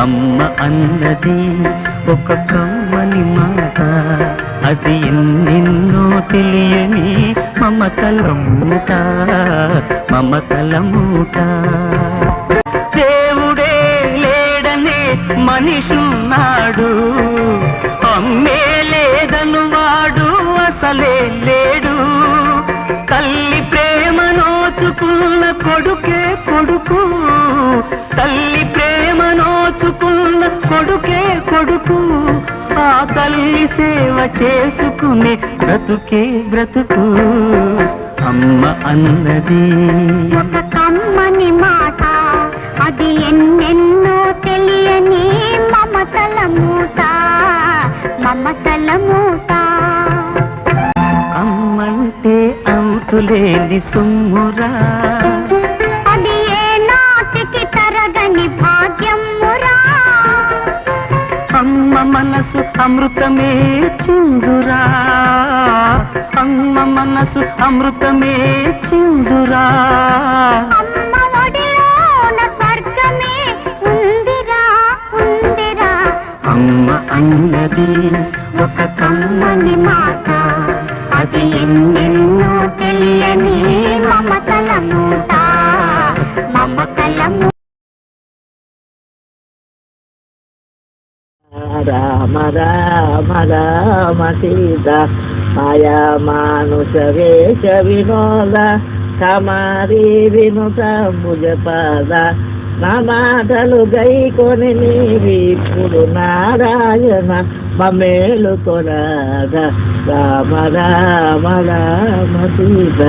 అమ్మ అన్నది ఒక కమ్మని మాట, అది ఎన్నెన్నో తెలియని మమతల మూట, మమతల మూట. దేవుడే లేడనే మనిషున్నాడు, అమ్మే లేదను వాడు అసలే లేడు. తల్లి ప్రేమ నోచుకున్న కొడుకే కొడుకు, తల్లి ప్రేమ నోచుకున్న కొడుకే కొడుకు. ఆ తల్లి సేవ చేసుకునే బ్రతుకే బ్రతుకు. అమ్మ అన్నది ఒక కమ్మని మాట, అది ఎన్నెన్నో తెలియని మమతల మూట, మమతల మూట. అమ్మంటే అంతులేని సొమ్మురా, అది ఏ నాటికి తరగని భాగ్యమురా. అమ్మ మనసు అమృతమే చిందురా, అమ్మ మనసు అమృతమే చిందురా. అమ్మ ఒడిలోన స్వర్గమే ఉందిరా, ఉందిరా. అమ్మ అన్నది ఒక కమ్మని మాట, అది ఎన్నెన్నో తెలియని మమతల మూట, మమతల మూట. రామ రామ రామ సీత మాయా మానుష వేష వినోద కమారి వినుత భుజ పాద నా మాటలు గైకొని నీవిప్పుడు నారాయణ మమేలు కొరాద రామ రామ రామ సీత.